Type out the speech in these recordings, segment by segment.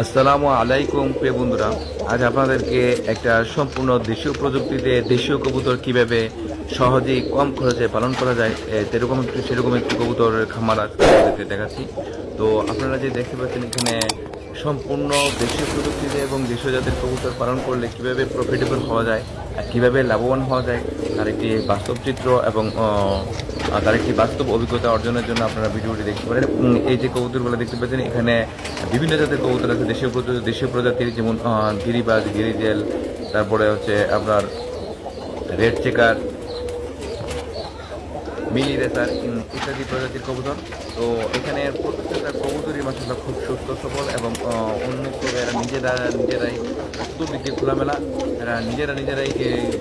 আসসালামু আলাইকুম প্রিয় বন্ধুরা, আজ আপনাদেরকে একটা সম্পূর্ণ দেশীয় প্রযুক্তিতে দেশীয় কবুতর কিভাবে সহজেই কম খরচে পালন করা যায় সেরকম একটি কবুতরের খামার আজকে আপনাদেরকে দেখাচ্ছি। তো আপনারা যে দেখতে পাচ্ছেন এখানে সম্পূর্ণ দেশীয় প্রযুক্তিতে এবং দেশীয় জাতের কবুতর পালন করলে কিভাবে প্রফিটেবল হওয়া যায় আর কীভাবে লাভবান হওয়া যায় তার একটি বাস্তব চিত্র এবং তার একটি বাস্তব অভিজ্ঞতা অর্জনের জন্য আপনারা ভিডিওটি দেখতে পারেন। এই যে কবুতরগুলো দেখতে পাচ্ছেন এখানে বিভিন্ন জাতের কবুতর আছে, দেশীয় প্রজাতির, যেমন গিরিবাজ, গিরিজেল, তারপরে হচ্ছে আপনার রেড চেকার, মিলি রেসার ইত্যাদি প্রজাতির কবুতর। তো এখানে প্রত্যেকটা কবুতরই মাসাল্লাহ খুব সুস্থ সবল এবং উন্মুক্ত। এরা নিজেরাই চতুর্দিক দিয়ে খোলামেলা, এরা নিজেরাই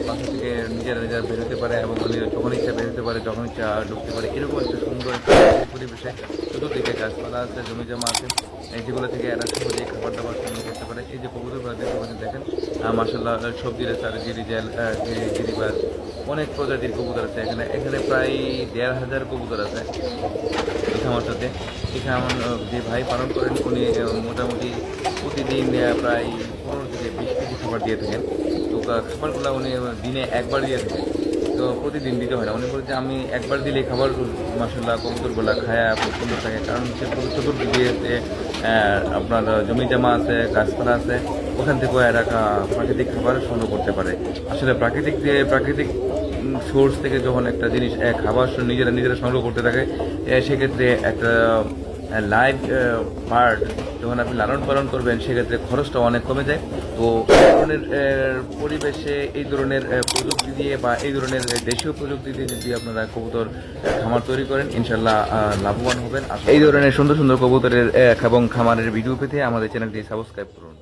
বাসা থেকে নিজেরা বেরোতে পারে এবং যখন ইচ্ছা বেরোতে পারে, যখন ইচ্ছা ঢুকতে পারে। এরকম একটা সুন্দর পরিবেশে চতুর্দিকে গাছপালা আছে, জমি জমা আছে, যেগুলো থেকে এরা সহজেই খাবার দাবার সংগ্রহ করতে পারে। এই যে কবুতরগুলো দেখেন মাসাল্লাহ সবজি রেসার, গিরিজেল, গিরিবাজ, অনেক প্রজাতির কবুতর আছে। এখানে প্রায় ১,৫০০ কবুতর আছে এই খামারটাতে। এখানে আমার যে ভাই পালন করেন উনি মোটামুটি প্রতিদিন প্রায় ১৫ থেকে ২০ কেজি খাবার দিয়ে থাকেন। তো খাবারগুলো উনি দিনে একবার দিয়ে থাকেন, তো প্রতিদিন দিতে হয় না। উনি বলছে আমি একবার দিলে খাবার মাসাল্লাহ কবুতরগুলো খায়া খুব সুন্দর থাকে, কারণ সে চতুর্দিকে আপনার জমি জমা আছে, গাছপালা আছে, ওখান থেকেও এরা প্রাকৃতিক খাবার সংগ্রহ করতে পারে। আসলে প্রাকৃতিক সোর্স থেকে যখন একটা জিনিস খাবার নিজেরা সংগ্রহ করতে থাকে, সেক্ষেত্রে একটা লাইভ বার্ড যখন আপনি লালন পালন করবেন সেক্ষেত্রে খরচটা অনেক কমে যায়। তো এই ধরনের পরিবেশে এই ধরনের প্রযুক্তি দিয়ে বা এই ধরনের দেশীয় প্রযুক্তি দিয়ে যদি আপনারা কবুতর খামার তৈরি করেন, ইনশাল্লাহ লাভবান হবেন। এই ধরনের সুন্দর সুন্দর কবুতরের এবং খামারের ভিডিও পেতে আমাদের চ্যানেলটি সাবস্ক্রাইব করুন।